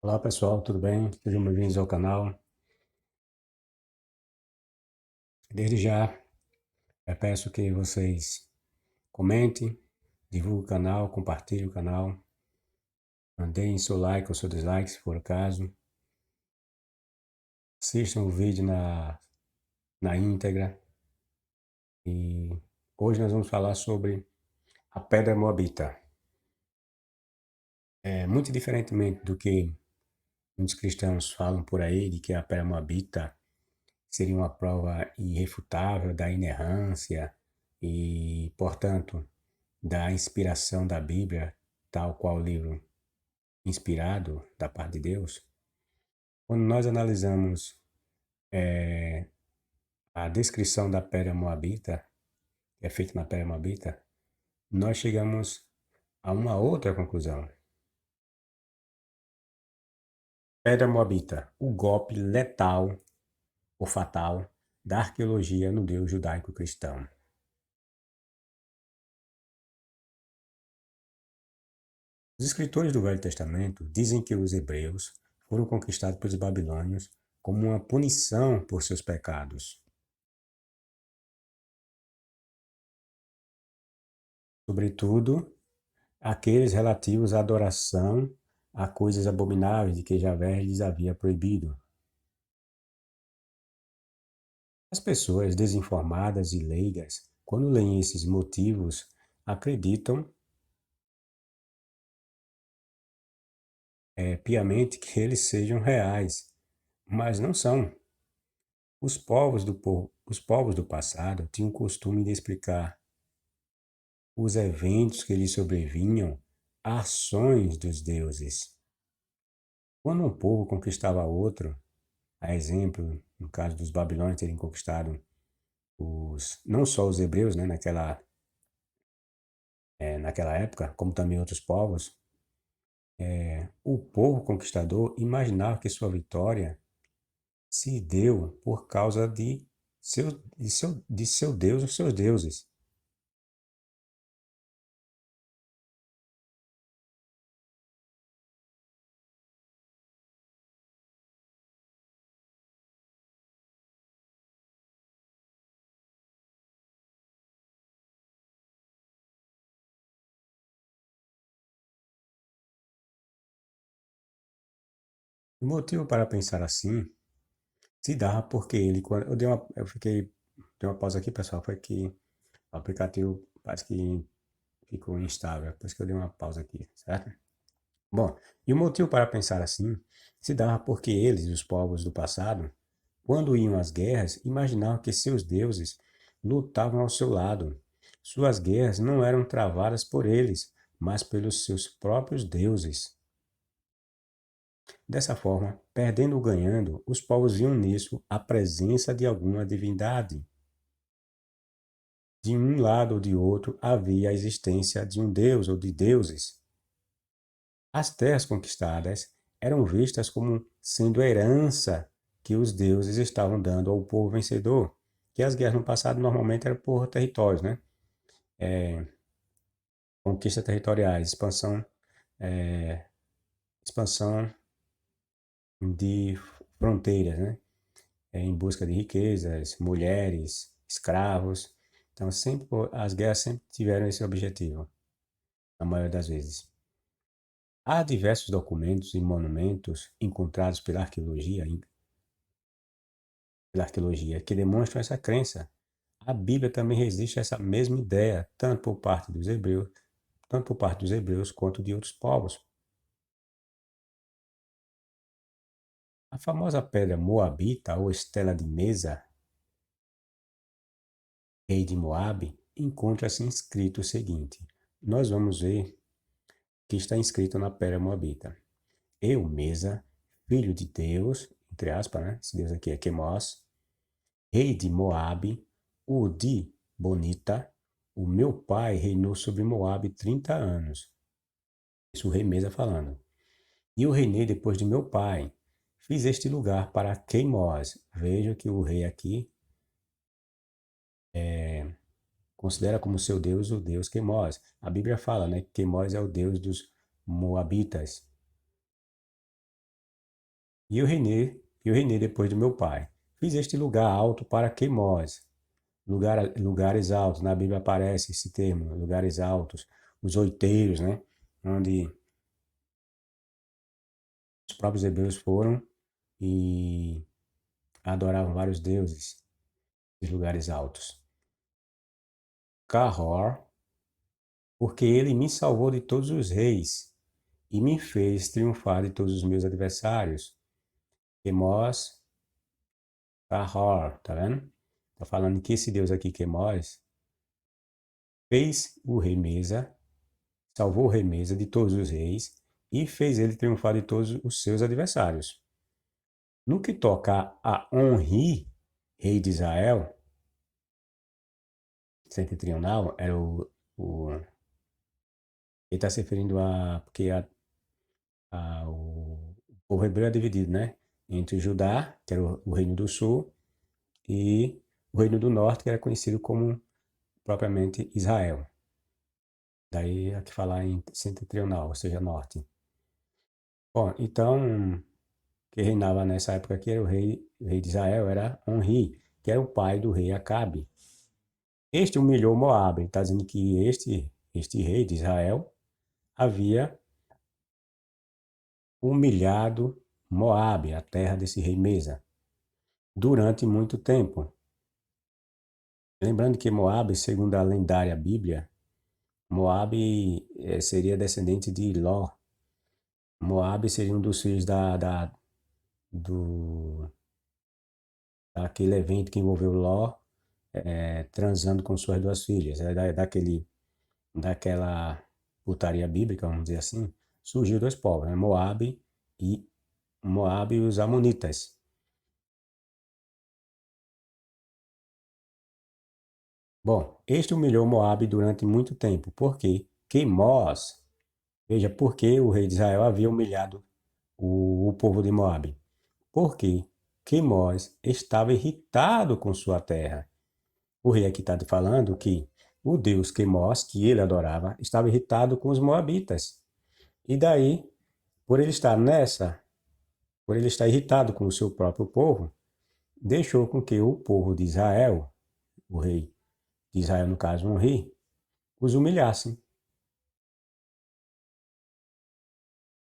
Olá pessoal, tudo bem? Sejam bem-vindos ao canal. Desde já, eu peço que vocês comentem, divulguem o canal, compartilhem o canal, deem seu like ou seu dislike, se for o caso. Assistam o vídeo na íntegra. E hoje nós vamos falar sobre a Pedra Moabita. Muito diferentemente do que muitos cristãos falam por aí, de que a Pedra Moabita seria uma prova irrefutável da inerrância e, portanto, da inspiração da Bíblia, tal qual o livro inspirado da parte de Deus. Quando nós analisamos a descrição da pedra moabita, que é feita na pedra moabita, nós chegamos a uma outra conclusão. Pedra moabita, o golpe letal ou fatal da arqueologia no Deus judaico-cristão. Os escritores do Velho Testamento dizem que os hebreus foram conquistados pelos babilônios como uma punição por seus pecados. Sobretudo, aqueles relativos à adoração a coisas abomináveis de que Javé lhes havia proibido. As pessoas desinformadas e leigas, quando leem esses motivos, acreditam piamente que eles sejam reais, mas não são. Os povos do passado tinham o costume de explicar os eventos que lhes sobrevinham a ações dos deuses. Quando um povo conquistava outro, a exemplo, no caso dos babilônios terem conquistado não só os hebreus, né, naquela época, como também outros povos, o povo conquistador imaginava que sua vitória se deu por causa de seu Deus ou seus deuses. O motivo para pensar assim se dá porque eu dei uma pausa aqui, pessoal, foi que o aplicativo parece que ficou instável, por isso que eu dei uma pausa aqui, certo? Bom, e o motivo para pensar assim se dá porque eles, os povos do passado, quando iam às guerras, imaginavam que seus deuses lutavam ao seu lado. Suas guerras não eram travadas por eles, mas pelos seus próprios deuses. Dessa forma, perdendo ou ganhando, os povos viam nisso a presença de alguma divindade. De um lado ou de outro havia a existência de um deus ou de deuses. As terras conquistadas eram vistas como sendo herança que os deuses estavam dando ao povo vencedor, que as guerras no passado normalmente eram por territórios, né? Conquistas territoriais, expansão de fronteiras, né? Em busca de riquezas, mulheres, escravos. Então, as guerras sempre tiveram esse objetivo, na maioria das vezes. Há diversos documentos e monumentos encontrados pela arqueologia que demonstram essa crença. A Bíblia também resiste a essa mesma ideia, tanto por parte dos hebreus quanto de outros povos. A famosa pedra moabita ou estela de Mesa, rei de Moabe, encontra-se inscrito o seguinte. Nós vamos ver que está inscrito na pedra moabita. Eu, Mesa, filho de Deus, entre aspas, né? Esse Deus aqui é Quemos, rei de Moabe, o de Bonita, o meu pai reinou sobre Moabe 30 anos. Isso o rei Mesa falando. E eu reinei depois de meu pai. Fiz este lugar para Queimós. Veja que o rei aqui considera como seu deus o deus Queimós. A Bíblia fala, né, que Queimós é o deus dos Moabitas. e eu reinei depois do meu pai. Fiz este lugar alto para Quemós. Lugares altos, na Bíblia aparece esse termo, lugares altos, os outeiros, né? Onde os próprios hebreus foram e adoravam vários deuses, os lugares altos. Kahor, porque ele me salvou de todos os reis e me fez triunfar de todos os meus adversários. Quemós, Kahor, tá vendo? Tá falando que esse Deus aqui, Quemós, fez o rei Mesa, salvou o rei Mesa de todos os reis e fez ele triunfar de todos os seus adversários. No que toca a Onri, rei de Israel, setentrional, era ele está se referindo a, porque o povo hebreu é dividido, né? Entre Judá, que era o reino do sul, e o reino do norte, que era conhecido como propriamente Israel. Daí aqui falar em setentrional, ou seja, norte. Bom, então, quem reinava nessa época aqui era o rei de Israel, era Onri, que era o pai do rei Acabe. Este humilhou Moabe. Está dizendo que este rei de Israel havia humilhado Moabe, a terra desse rei Mesa, durante muito tempo. Lembrando que Moabe, segundo a lendária Bíblia, Moabe seria descendente de Ló. Moabe seria um dos filhos do, daquele evento que envolveu Ló transando com suas duas filhas. Daquela putaria bíblica, vamos dizer assim, surgiu dois povos, né? E Moabe e os Amonitas. Bom, este humilhou Moabe durante muito tempo, porque Queimós, veja por que o rei de Israel havia humilhado o povo de Moabe. Porque Queimós estava irritado com sua terra. O rei aqui está falando que o deus Queimós, que ele adorava, estava irritado com os moabitas. E daí, por ele estar por ele estar irritado com o seu próprio povo, deixou com que o povo de Israel, o rei de Israel, no caso, um rei, os humilhassem.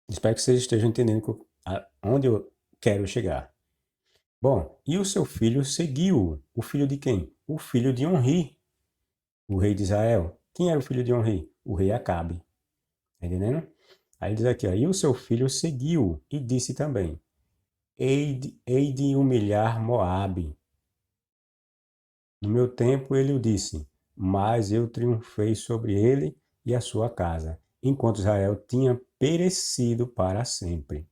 Espero que vocês estejam entendendo onde eu quero chegar. Bom, e o seu filho seguiu. O filho de quem? O filho de Onri, o rei de Israel. Quem era o filho de Onri? O rei Acabe. Tá entendendo? Aí diz aqui, ó, e o seu filho seguiu e disse também, hei de humilhar Moabe. No meu tempo ele o disse, mas eu triunfei sobre ele e a sua casa, enquanto Israel tinha perecido para sempre.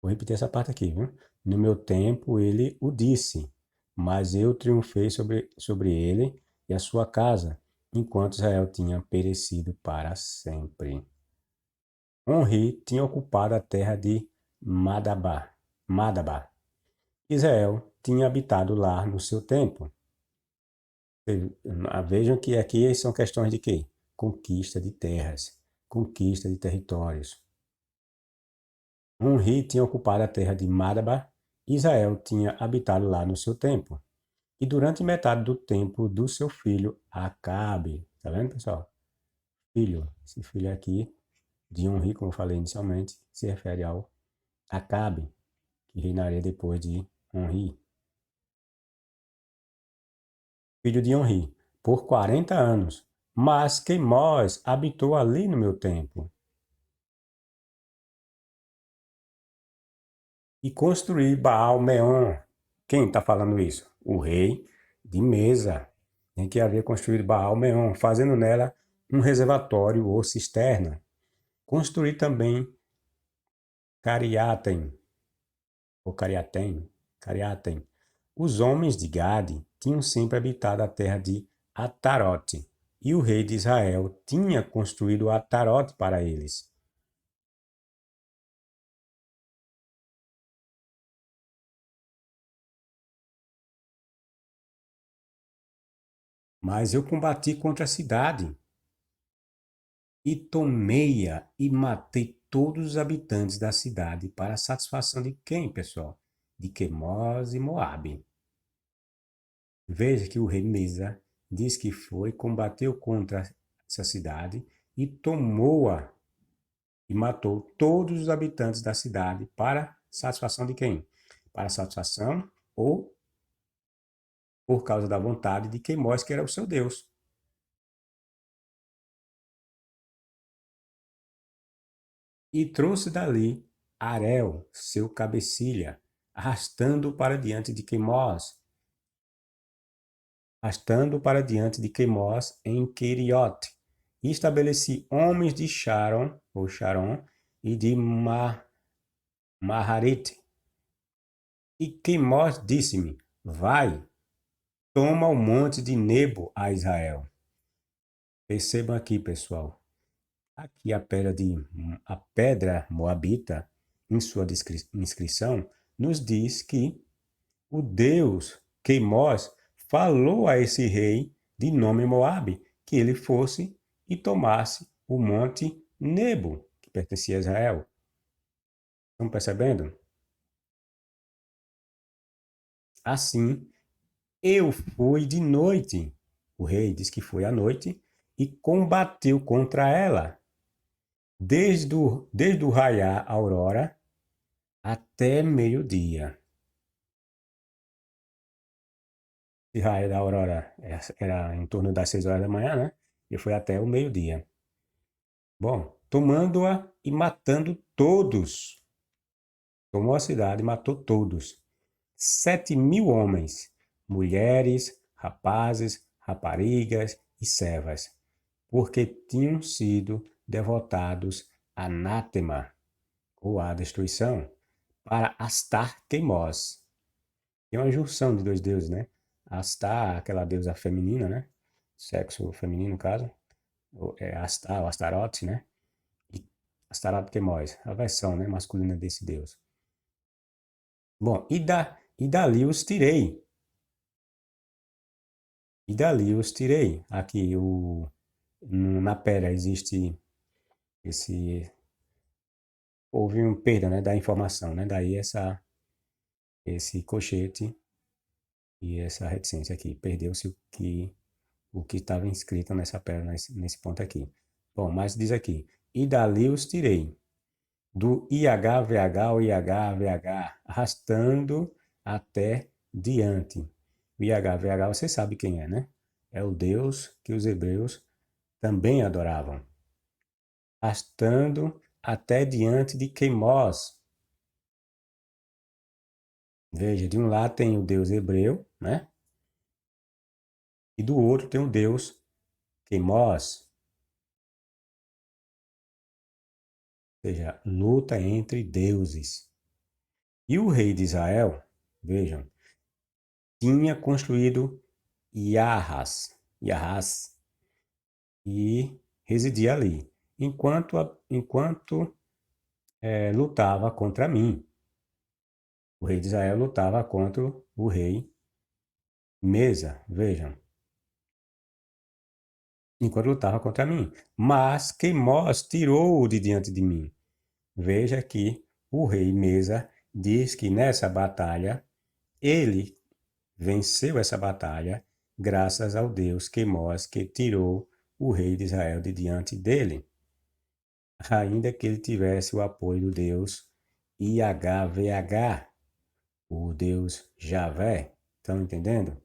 Vou repetir essa parte aqui, viu? No meu tempo ele o disse, mas eu triunfei sobre ele e a sua casa, enquanto Israel tinha perecido para sempre. Onri tinha ocupado a terra de Madabá. Israel tinha habitado lá no seu tempo. Vejam que aqui são questões de quê? Conquista de terras, conquista de territórios. Onri tinha ocupado a terra de Madaba, Israel tinha habitado lá no seu tempo. E durante metade do tempo do seu filho Acabe. Tá vendo, pessoal? Filho, esse filho aqui, de Onri, como eu falei inicialmente, se refere ao Acabe, que reinaria depois de Onri. Filho de Onri, por 40 anos. Mas Queimós habitou ali no meu tempo. E construí Baal-Meon. Quem está falando isso? O rei de Mesa, em que havia construído Baal-Meon, fazendo nela um reservatório ou cisterna. Construí também Cariatem, ou Cariatem. Os homens de Gade tinham sempre habitado a terra de Atarote, e o rei de Israel tinha construído Atarote para eles. Mas eu combati contra a cidade e tomei-a e matei todos os habitantes da cidade para a satisfação de quem, pessoal? De Quemós e Moabe. Veja que o rei Mesa diz que foi, combateu contra essa cidade e tomou-a e matou todos os habitantes da cidade para satisfação de quem? Para satisfação ou por causa da vontade de Quemós, que era o seu Deus. E trouxe dali Arel, seu cabecilha, arrastando para diante de Quemós, em Queriote. E estabeleci homens de Sharon, ou Sharon, e de Maharete. E Quemós disse-me: vai, toma o monte de Nebo a Israel. Percebam aqui, pessoal. Aqui a pedra moabita, em sua inscrição, nos diz que o Deus Queimós falou a esse rei de nome Moabe que ele fosse e tomasse o monte Nebo, que pertencia a Israel. Estão percebendo? Assim, eu fui de noite. O rei diz que foi à noite e combateu contra ela, desde o raiar a aurora até meio-dia. E raio da aurora era em torno das 6 horas da manhã, né? E foi até o meio-dia. Bom, tomando-a e matando todos. Tomou a cidade e matou todos. 7.000 homens, mulheres, rapazes, raparigas e servas, porque tinham sido devotados anátema, ou à destruição, para Astar Queimós. Tem uma junção de dois deuses, né? Astar, aquela deusa feminina, né? Sexo feminino, no caso. É Astar, ou Astarote, né? E Astarote Queimós, a versão, né, masculina desse deus. Bom, e dali os tirei. E dali os tirei. Aqui, na pedra existe esse... Houve uma perda, né, da informação, né? Daí esse cochete e essa reticência aqui. Perdeu-se o que estava inscrito nessa pedra, nesse ponto aqui. Bom, mas diz aqui, e dali os tirei, do IHVH ao IHVH, arrastando até diante. O IHVH, você sabe quem é, né? É o Deus que os hebreus também adoravam. Arrastando até diante de Queimós. Veja, de um lado tem o Deus hebreu, né? E do outro tem o Deus Queimós. Ou seja, luta entre deuses. E o rei de Israel, vejam, tinha construído Yarras, e residia ali, enquanto lutava contra mim. O rei de Israel lutava contra o rei Mesa, vejam, enquanto lutava contra mim. Mas Queimós tirou-o de diante de mim. Veja que o rei Mesa diz que nessa batalha ele venceu essa batalha graças ao Deus Queimós que tirou o rei de Israel de diante dele, ainda que ele tivesse o apoio do Deus IHVH, o Deus Javé. Estão entendendo?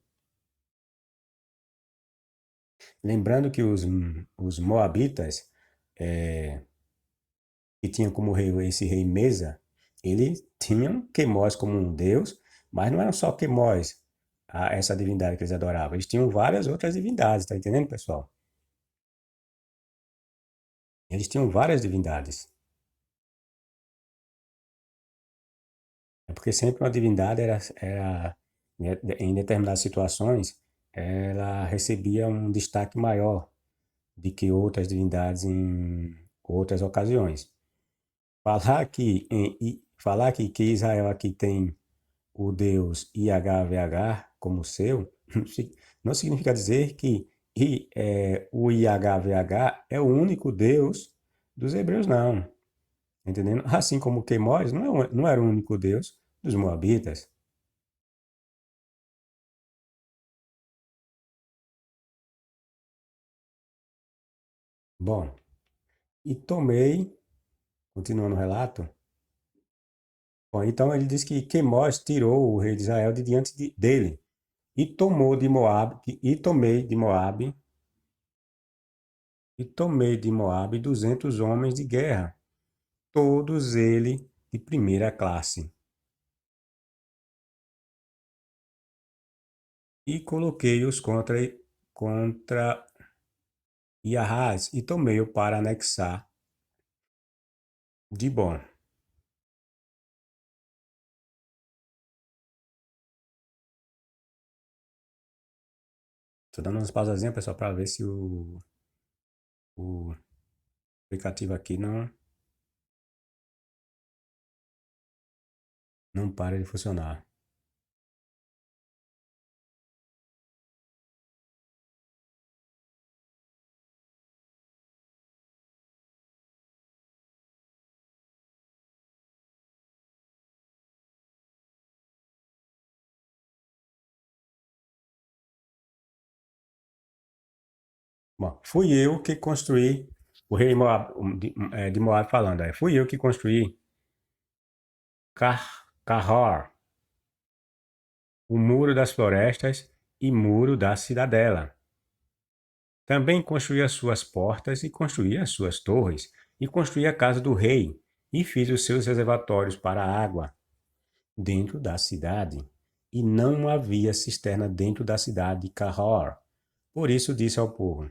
Lembrando que os moabitas, que tinham como rei esse rei Mesa, eles tinham Queimós como um deus, mas não eram só Queimós, essa divindade que eles adoravam. Eles tinham várias outras divindades, tá entendendo, pessoal? Eles tinham várias divindades. É porque sempre uma divindade né, em determinadas situações, ela recebia um destaque maior do que outras divindades em outras ocasiões. Falar que Israel aqui tem o deus IHVH como seu, não significa dizer que o IHVH é o único Deus dos hebreus, não. Entendendo? Assim como Queimós não era o único Deus dos Moabitas. Bom, e tomei, continuando o relato, bom, então ele diz que Queimós tirou o rei de Israel de diante dele e tomou de Moabe, e tomei de Moabe 200 homens de guerra, todos eles de primeira classe. E coloquei-os contra Iarrás e tomei-o para anexar de bom. Estou dando umas pausazinhas, pessoal, para ver se o aplicativo aqui não para de funcionar. Bom, fui eu que construí, o rei de Moab falando, fui eu que construí Carror, o muro das florestas e muro da cidadela. Também construí as suas portas e construí as suas torres, e construí a casa do rei, e fiz os seus reservatórios para a água dentro da cidade. E não havia cisterna dentro da cidade de Carror. Por isso disse ao povo: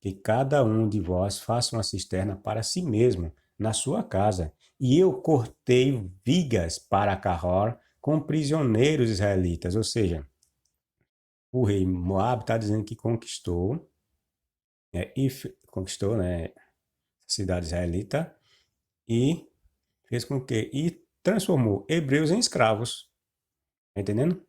que cada um de vós faça uma cisterna para si mesmo na sua casa. E eu cortei vigas para Carror com prisioneiros israelitas. Ou seja, o rei Moab está dizendo que conquistou, conquistou, né, a cidade israelita e fez com que e transformou hebreus em escravos. Tá entendendo?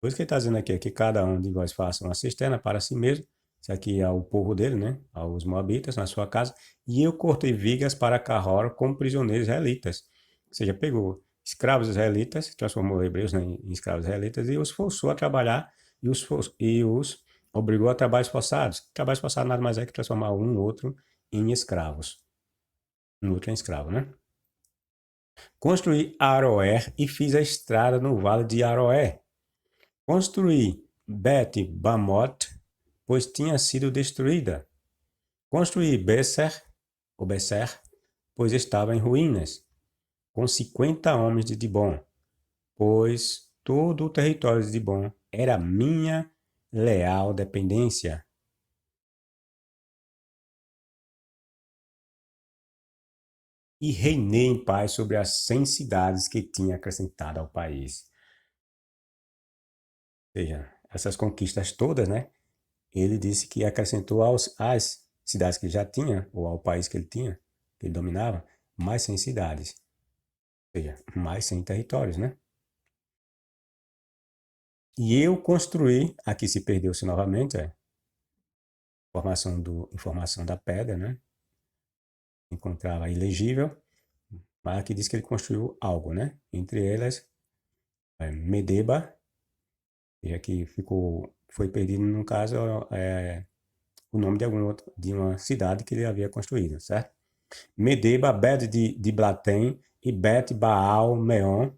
Por isso que ele está dizendo aqui é que cada um de vós faça uma cisterna para si mesmo. Isso aqui é o povo dele, né? Aos moabitas, na sua casa. E eu cortei vigas para Carror como prisioneiros israelitas. Ou seja, pegou escravos israelitas, transformou hebreus, né, em escravos israelitas e os forçou a trabalhar e os obrigou a trabalhos forçados. Trabalhos forçados nada mais é que transformar um outro em escravos. Um outro em escravo, né? Construí Aroer e fiz a estrada no vale de Aroer. Construí Bet-Bamote, pois tinha sido destruída. Construí Beser, pois estava em ruínas, com 50 homens de Dibon, pois todo o território de Dibon era minha leal dependência. E reinei em paz sobre as 100 cidades que tinha acrescentado ao país. Ou seja, essas conquistas todas, né? Ele disse que acrescentou às cidades que ele já tinha, ou ao país que ele tinha, que ele dominava, mais 100 cidades. Ou seja, mais 100 territórios, né? E eu construí, aqui se perdeu-se novamente, informação da pedra, né? Encontrava ilegível, mas aqui diz que ele construiu algo, né? Entre elas, Medeba, e aqui foi perdido, no caso, o nome de uma cidade que ele havia construído, certo? Medeba, Bet de Blatem e Bet Baal Meon,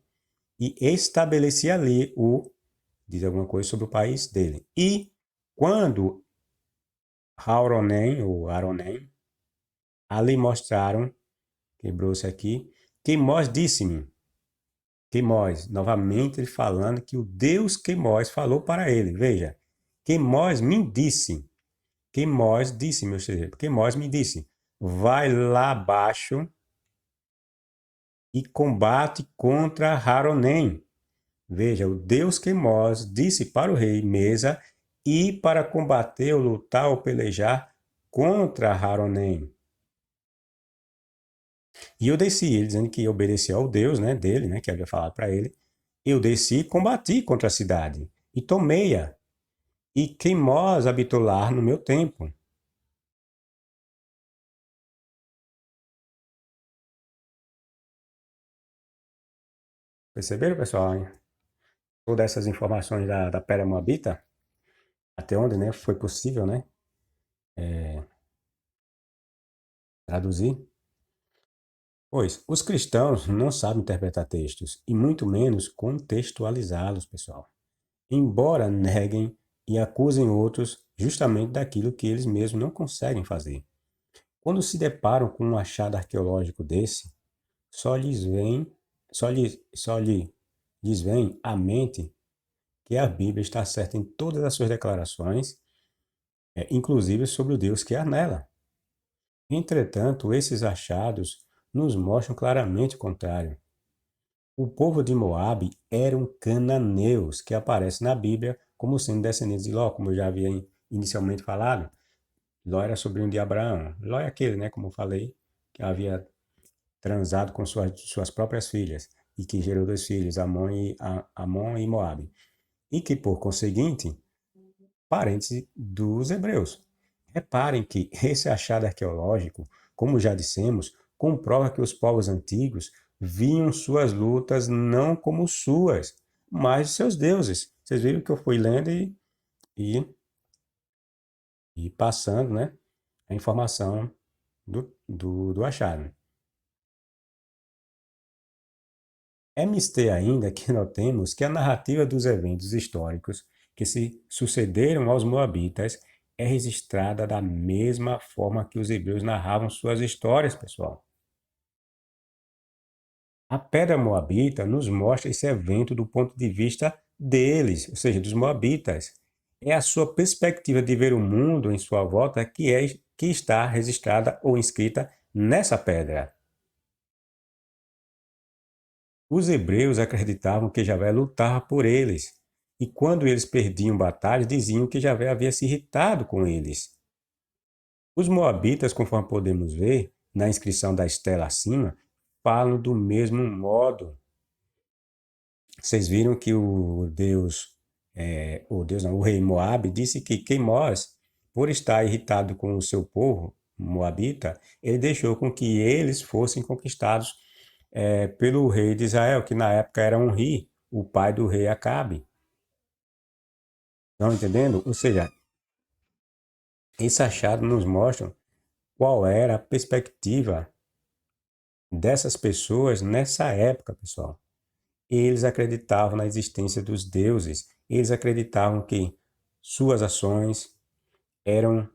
e estabeleci ali diz alguma coisa sobre o país dele. E quando Aronem, ali mostraram, quebrou-se aqui, Queimós disse-me, Queimós, novamente ele falando que o Deus Queimós falou para ele, veja, Queimós me disse, Queimós me disse, vai lá abaixo e combate contra Haronem. Veja, o Deus Queimós disse para o rei Mesa ir para combater, ou lutar, ou pelejar contra Haronem. E eu desci, ele dizendo que obedecia ao Deus, né, dele, né, que havia falado para ele. Eu desci e combati contra a cidade e tomei-a. e Queimós habitou lá no meu tempo. Perceberam, pessoal? Hein? Todas essas informações da Pedra Moabita, até onde, né, foi possível, né, traduzir. Pois, os cristãos não sabem interpretar textos, e muito menos contextualizá-los, pessoal. Embora neguem e acusem outros justamente daquilo que eles mesmos não conseguem fazer. Quando se deparam com um achado arqueológico desse, só lhes vem, lhes vem à mente que a Bíblia está certa em todas as suas declarações, inclusive sobre o Deus que há nela. Entretanto, esses achados nos mostram claramente o contrário. O povo de Moabe eram cananeus, que aparecem na Bíblia como sendo descendentes de Ló, como eu já havia inicialmente falado. Ló era sobrinho de Abraão. Ló é aquele, né, como eu falei, que havia transado com suas próprias filhas e que gerou dois filhos, Amon e Moabe. E que, por conseguinte, parentes dos hebreus. Reparem que esse achado arqueológico, como já dissemos, comprova que os povos antigos viam suas lutas não como suas, mas de seus deuses. Vocês viram que eu fui lendo e, e passando, né, a informação do achado. É mister ainda que notemos que a narrativa dos eventos históricos que se sucederam aos moabitas é registrada da mesma forma que os hebreus narravam suas histórias, pessoal. A pedra moabita nos mostra esse evento do ponto de vista deles, ou seja, dos moabitas. É a sua perspectiva de ver o mundo em sua volta que está registrada ou inscrita nessa pedra. Os hebreus acreditavam que Javé lutava por eles, e quando eles perdiam batalhas, diziam que Javé havia se irritado com eles. Os moabitas, conforme podemos ver na inscrição da estela acima, falam do mesmo modo. Vocês viram que o Deus não, o rei Moabe disse que Queimós, por estar irritado com o seu povo moabita, ele deixou com que eles fossem conquistados pelo rei de Israel, que na época era Onri, o pai do rei Acabe. Estão entendendo? Ou seja, esse achado nos mostra qual era a perspectiva dessas pessoas nessa época, pessoal. Eles acreditavam na existência dos deuses, eles acreditavam que suas ações eram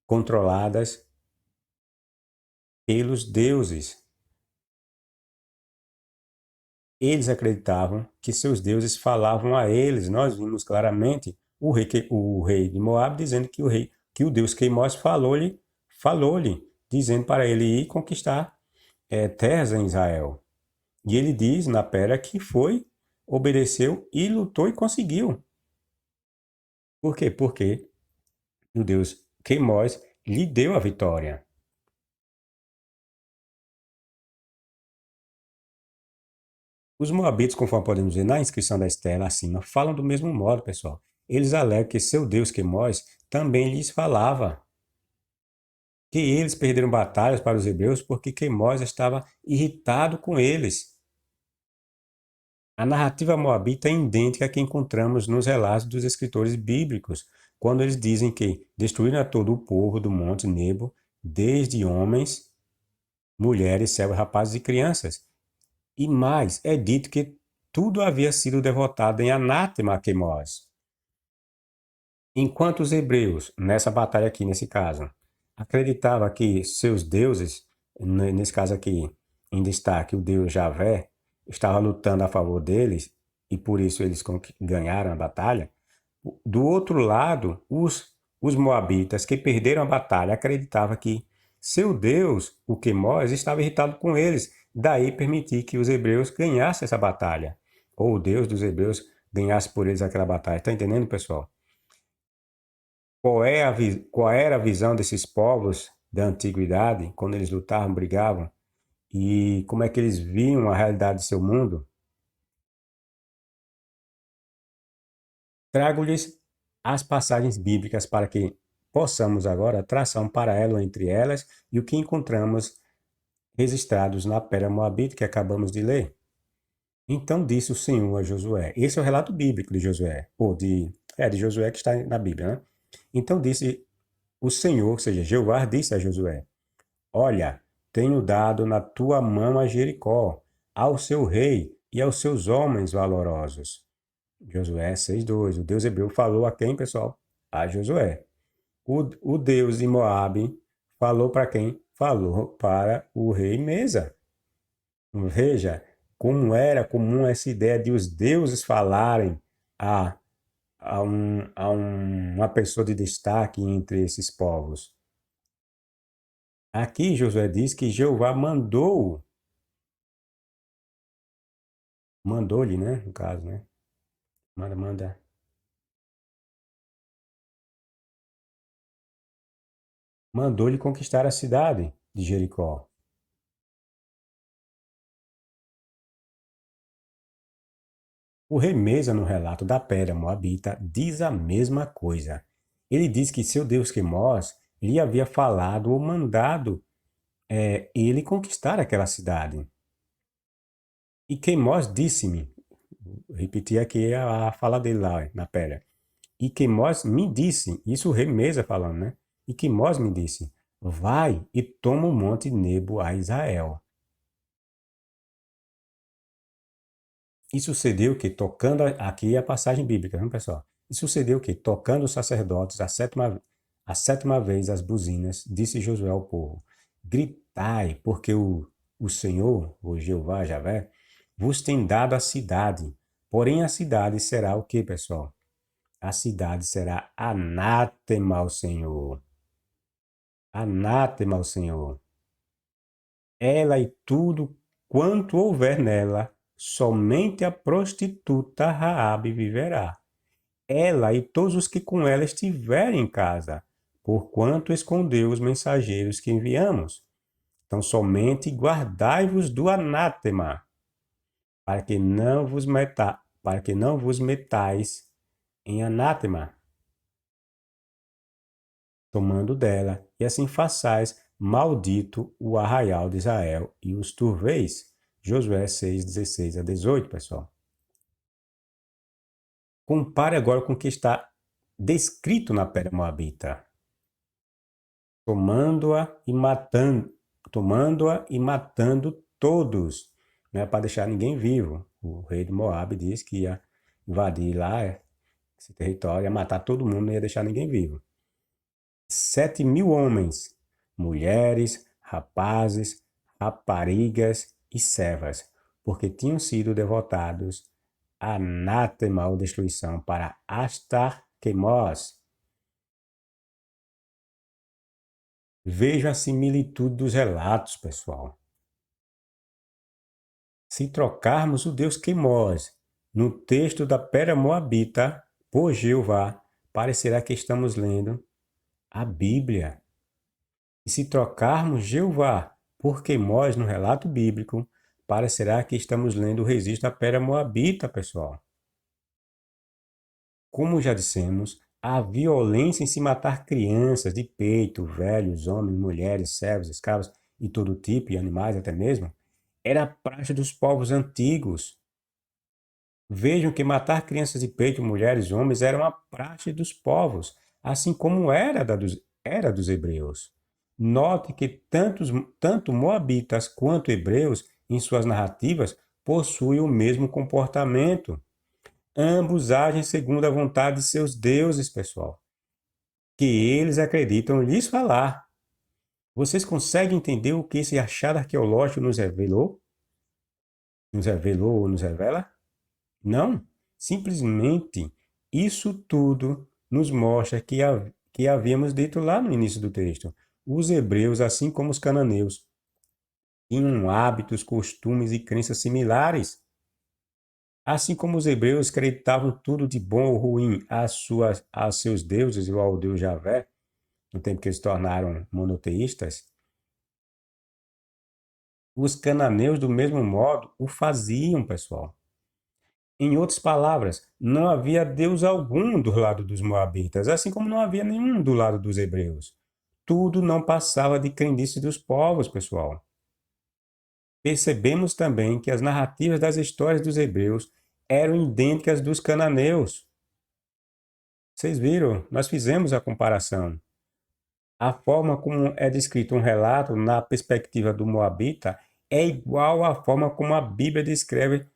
controladas pelos deuses. Eles acreditavam que seus deuses falavam a eles. Nós vimos claramente o rei de Moab dizendo que o Deus Queimós falou-lhe, dizendo para ele ir conquistar terras em Israel. E ele diz na pedra que foi, obedeceu e lutou e conseguiu. Por quê? Porque o Deus Queimós lhe deu a vitória. Os moabitas, conforme podemos ver na inscrição da estela acima, falam do mesmo modo, pessoal. Eles alegam que seu Deus Queimós também lhes falava. Que eles perderam batalhas para os hebreus porque Queimós estava irritado com eles. A narrativa moabita é idêntica à que encontramos nos relatos dos escritores bíblicos, quando eles dizem que destruíram a todo o povo do monte Nebo, desde homens, mulheres, servos, rapazes e crianças. E mais, é dito que tudo havia sido devotado em anátema a Queimós. Enquanto os hebreus, nessa batalha aqui, nesse caso, acreditavam que seus deuses, nesse caso aqui, em destaque, o deus Javé, estava lutando a favor deles, e por isso eles ganharam a batalha, do outro lado, os moabitas que perderam a batalha acreditavam que seu Deus, o Quemós, estava irritado com eles, daí permitir que os hebreus ganhassem essa batalha, ou o Deus dos hebreus ganhasse por eles aquela batalha. Está entendendo, pessoal? Qual era a visão desses povos da antiguidade, quando eles lutavam, brigavam, e como é que eles viam a realidade do seu mundo? Trago-lhes as passagens bíblicas para que possamos agora traçar um paralelo entre elas e o que encontramos registrados na Pérola Moabita que acabamos de ler. Então disse o Senhor a Josué. Esse é o relato bíblico de Josué, de Josué que está na Bíblia, né? Então disse o Senhor, ou seja, Jeová disse a Josué: Olha, tenho dado na tua mão a Jericó, ao seu rei e aos seus homens valorosos. Josué 6:2. O Deus hebreu falou a quem, pessoal? A Josué. O Deus de Moabe falou para quem? Falou para o rei Mesa. Veja como era comum essa ideia de os deuses falarem a, uma pessoa de destaque entre esses povos. Aqui Josué diz que Jeová mandou-lhe, né, no caso, né? Manda. Mandou-lhe conquistar a cidade de Jericó. O rei Mesa, no relato da Pedra Moabita, diz a mesma coisa. Ele diz que seu Deus Quemós lhe havia falado ou mandado ele conquistar aquela cidade. E Quemós disse-me, repetir aqui a fala dele lá na Pedra. E Quemós me disse, isso o rei Mesa falando, né? E Quemós me disse, vai e toma o monte Nebo a Israel. E sucedeu que, tocando, aqui é a passagem bíblica, viu, pessoal? E sucedeu que, tocando os sacerdotes a sétima vez as buzinas, disse Josué ao povo: Gritai, porque o Senhor, o Jeová, Javé, vos tem dado a cidade. Porém, a cidade será o que, pessoal? A cidade será anátema ao Senhor. Anátema ao Senhor. Ela e tudo quanto houver nela, somente a prostituta Raabe viverá. Ela e todos os que com ela estiverem em casa, porquanto escondeu os mensageiros que enviamos. Então somente guardai-vos do anátema, para que não vos metais em anátema, tomando dela, e assim façais maldito o arraial de Israel e os turveis. Josué 6:16-18, pessoal. Compare agora com o que está descrito na Pedra Moabita. Tomando-a e matando todos, não é para deixar ninguém vivo. O rei de Moabe disse que ia invadir lá esse território, ia matar todo mundo, não ia deixar ninguém vivo. 7.000 homens, mulheres, rapazes, raparigas e servas, porque tinham sido devotados anátema ou destruição para Astar-Quemós. Veja a similitude dos relatos, pessoal. Se trocarmos o Deus Quemós no texto da Pérola Moabita por Jeová, parecerá que estamos lendo a Bíblia. E se trocarmos Jeová por Quemós no relato bíblico, parecerá que estamos lendo o registro da Pérola Moabita, pessoal. Como já dissemos, a violência em se matar crianças de peito, velhos, homens, mulheres, servos, escravos e todo tipo, e animais até mesmo, era a praxe dos povos antigos. Vejam que matar crianças de peito, mulheres, homens, era uma praxe dos povos, assim como era dos hebreus. Note que tanto moabitas quanto hebreus, em suas narrativas, possuem o mesmo comportamento. Ambos agem segundo a vontade de seus deuses, pessoal, que eles acreditam lhes falar. Vocês conseguem entender o que esse achado arqueológico nos revelou? Nos revelou ou nos revela? Não. Simplesmente isso tudo nos mostra que havíamos dito lá no início do texto. Os hebreus, assim como os cananeus, tinham hábitos, costumes e crenças similares. Assim como os hebreus acreditavam tudo de bom ou ruim a seus deuses ou ao Deus Javé, no tempo que eles se tornaram monoteístas, os cananeus, do mesmo modo, o faziam, pessoal. Em outras palavras, não havia Deus algum do lado dos moabitas, assim como não havia nenhum do lado dos hebreus. Tudo não passava de crendice dos povos, pessoal. Percebemos também que as narrativas das histórias dos hebreus eram idênticas dos cananeus. Vocês viram? Nós fizemos a comparação. A forma como é descrito um relato na perspectiva do moabita é igual à forma como a Bíblia descreve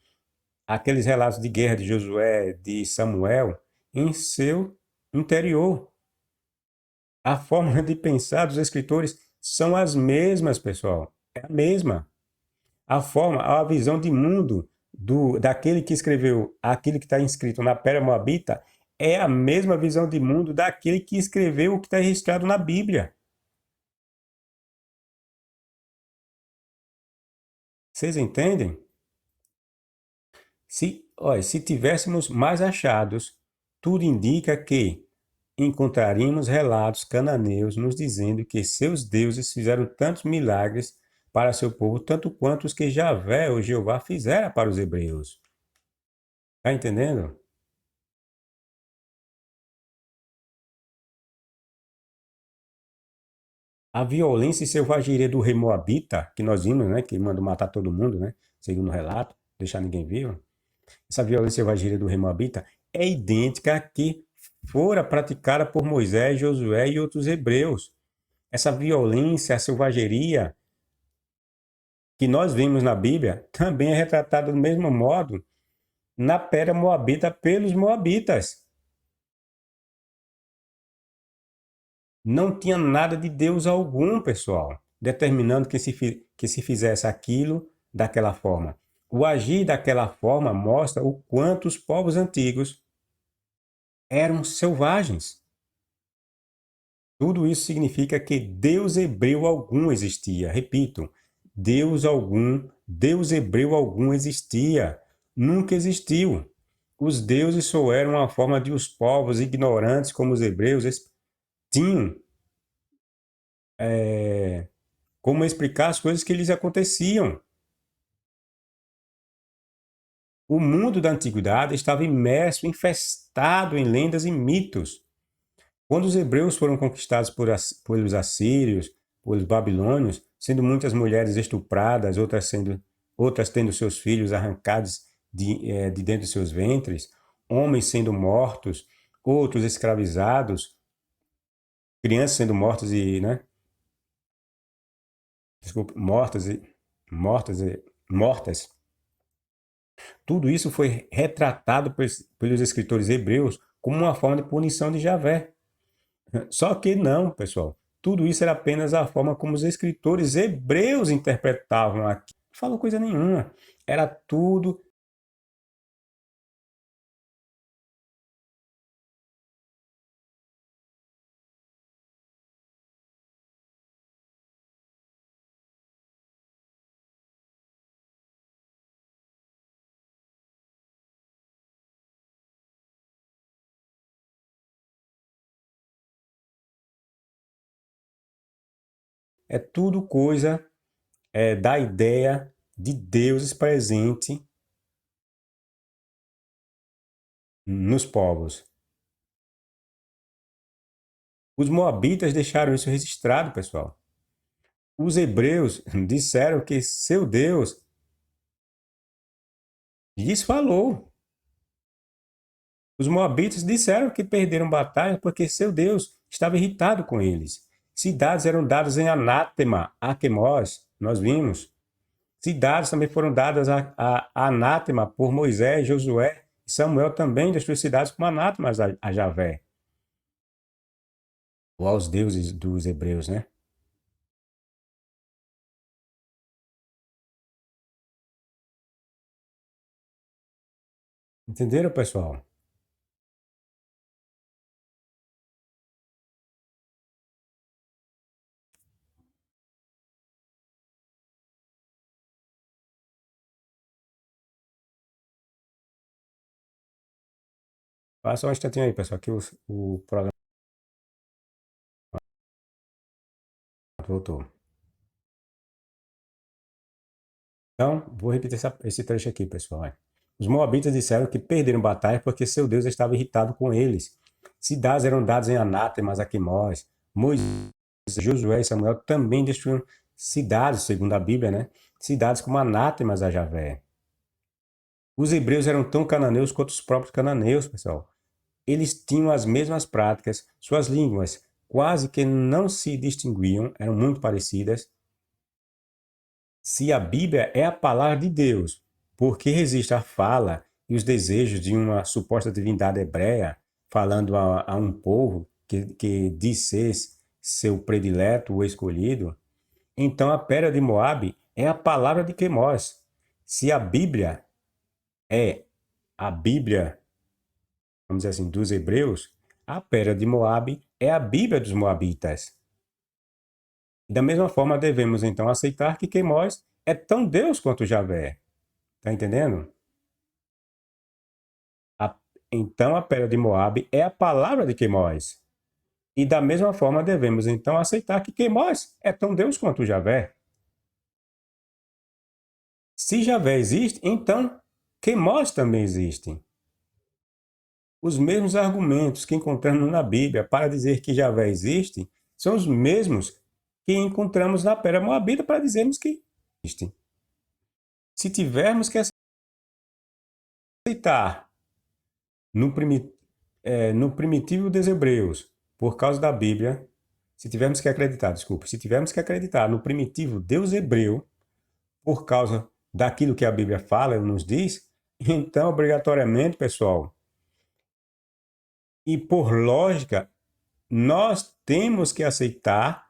aqueles relatos de guerra de Josué, de Samuel, em seu interior. A forma de pensar dos escritores são as mesmas, pessoal. É a mesma. A forma, a visão de mundo daquele que escreveu aquilo que está inscrito na Pérola Moabita é a mesma visão de mundo daquele que escreveu o que está registrado na Bíblia. Vocês entendem? Se tivéssemos mais achados, tudo indica que encontraríamos relatos cananeus nos dizendo que seus deuses fizeram tantos milagres para seu povo, tanto quanto os que Javé ou Jeová fizera para os hebreus. Está entendendo? A violência e selvageria do rei Moabita, que nós vimos, né, que manda matar todo mundo, né, segundo o relato, deixar ninguém vivo. Essa violência e selvageria do rei Moabita é idêntica à que fora praticada por Moisés, Josué e outros hebreus. Essa violência, a selvageria que nós vemos na Bíblia também é retratada do mesmo modo na Péria Moabita pelos Moabitas. Não tinha nada de Deus algum, pessoal, determinando que se fizesse aquilo daquela forma. O agir daquela forma mostra o quanto os povos antigos eram selvagens. Tudo isso significa que Deus hebreu algum existia. Repito, Deus hebreu algum existia. Nunca existiu. Os deuses só eram uma forma de os povos ignorantes como os hebreus tinham como explicar as coisas que lhes aconteciam. O mundo da antiguidade estava imerso, infestado em lendas e mitos. Quando os hebreus foram conquistados pelos assírios, pelos babilônios, sendo muitas mulheres estupradas, outras tendo seus filhos arrancados de dentro de seus ventres, homens sendo mortos, outros escravizados, crianças sendo mortas e, né, desculpa, mortas. Tudo isso foi retratado pelos escritores hebreus como uma forma de punição de Javé. Só que não, pessoal. Tudo isso era apenas a forma como os escritores hebreus interpretavam aqui. Não falou coisa nenhuma. Era tudo, é tudo coisa da ideia de deuses presente nos povos. Os moabitas deixaram isso registrado, pessoal. Os hebreus disseram que seu Deus lhes falou. Os moabitas disseram que perderam batalha porque seu Deus estava irritado com eles. Cidades eram dadas em anátema, a Quemós, nós vimos. Cidades também foram dadas a anátema por Moisés, Josué e Samuel também das suas cidades como anátemas a Javé, ou aos deuses dos hebreus, né? Entenderam, pessoal? Passa um instantinho aí, pessoal, que o programa voltou. Então, vou repetir esse trecho aqui, pessoal. Os moabitas disseram que perderam batalha porque seu Deus estava irritado com eles. Cidades eram dadas em anátemas a Quimós. Moisés, Josué e Samuel também destruíram cidades, segundo a Bíblia, né? Cidades como anátemas a Javé. Os hebreus eram tão cananeus quanto os próprios cananeus, pessoal. Eles tinham as mesmas práticas, suas línguas quase que não se distinguiam, eram muito parecidas. Se a Bíblia é a palavra de Deus, por que resiste à fala e os desejos de uma suposta divindade hebreia, falando a um povo que diz ser seu predileto ou escolhido? Então a pedra de Moabe é a palavra de Quemós. Se a Bíblia é a Bíblia, vamos dizer assim, dos hebreus, a pedra de Moabe é a Bíblia dos moabitas. Da mesma forma, devemos então aceitar que Quemós é tão Deus quanto Javé. Tá entendendo? A- então a pedra de Moabe é a palavra de Quemós. E da mesma forma, devemos então aceitar que Quemós é tão Deus quanto Javé. Se Javé existe, então Quemós também existe. Os mesmos argumentos que encontramos na Bíblia para dizer que Javé existe são os mesmos que encontramos na pedra moabita para dizermos que existe. Se tivermos que aceitar no, no primitivo dos hebreus, por causa da Bíblia, se tivermos que acreditar, desculpe, se tivermos que acreditar no primitivo Deus hebreu, por causa daquilo que a Bíblia fala, nos diz, então, obrigatoriamente, pessoal, e por lógica, nós temos que aceitar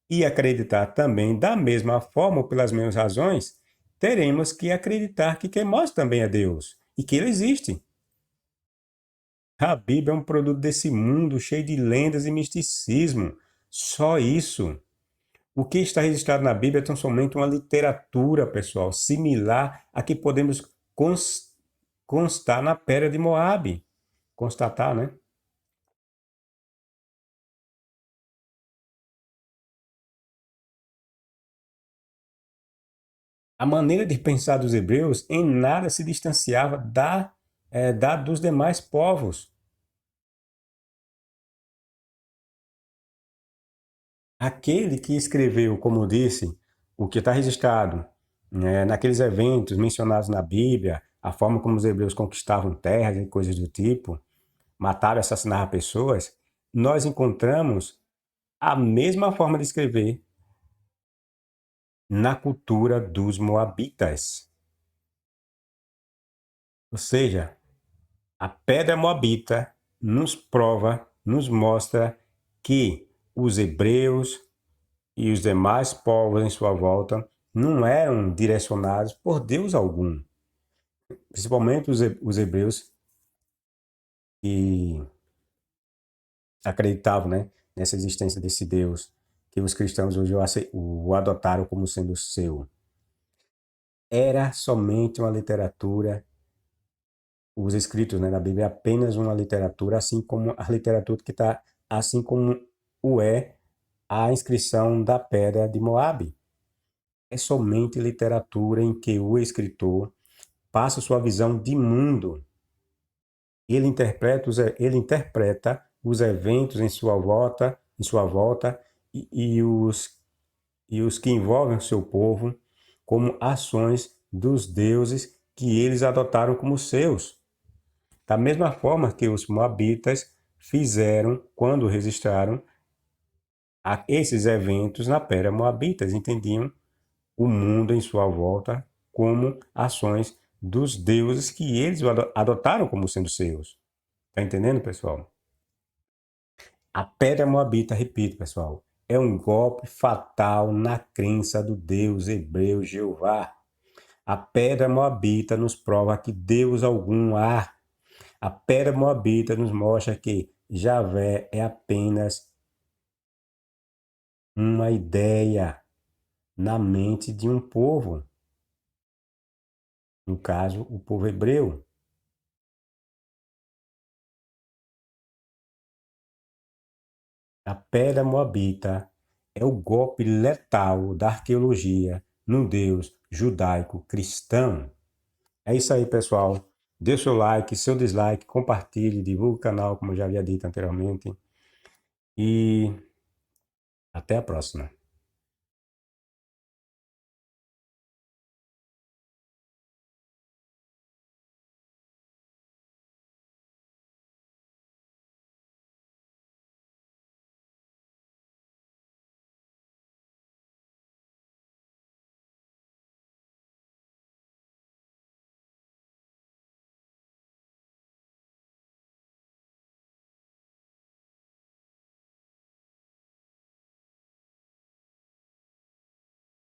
e acreditar também da mesma forma, ou pelas mesmas razões, teremos que acreditar que Quemos também é Deus e que ele existe. A Bíblia é um produto desse mundo cheio de lendas e misticismo. Só isso. O que está registrado na Bíblia é tão somente uma literatura, pessoal, similar a que podemos constar na Pedra de Moabe. Constatar, né? A maneira de pensar dos hebreus em nada se distanciava da dos demais povos. Aquele que escreveu, como disse, o que está registrado, né, naqueles eventos mencionados na Bíblia, a forma como os hebreus conquistavam terras e coisas do tipo, matavam e assassinavam pessoas, nós encontramos a mesma forma de escrever na cultura dos moabitas. Ou seja, a pedra moabita nos prova, nos mostra que os hebreus e os demais povos em sua volta não eram direcionados por Deus algum. Principalmente os hebreus que acreditavam, né, nessa existência desse Deus, que os cristãos hoje o adotaram como sendo seu. Era somente uma literatura, os escritos, né, da Bíblia é apenas uma literatura, assim como a literatura que está, assim como o é a inscrição da pedra de Moabe. É somente literatura em que o escritor passa sua visão de mundo. Ele interpreta os eventos em sua volta e os que envolvem o seu povo como ações dos deuses que eles adotaram como seus. Da mesma forma que os moabitas fizeram quando registraram esses eventos na Pedra Moabitas, entendiam o mundo em sua volta como ações dos deuses que eles adotaram como sendo seus. Tá entendendo, pessoal? A pedra moabita, repito, pessoal, é um golpe fatal na crença do Deus hebreu Jeová. A pedra moabita nos prova que Deus algum há. A pedra moabita nos mostra que Javé é apenas uma ideia na mente de um povo, no caso, o povo hebreu. A pedra moabita é o golpe letal da arqueologia no Deus judaico cristão. É isso aí, pessoal. Dê seu like, seu dislike, compartilhe, divulgue o canal, como eu já havia dito anteriormente. E até a próxima.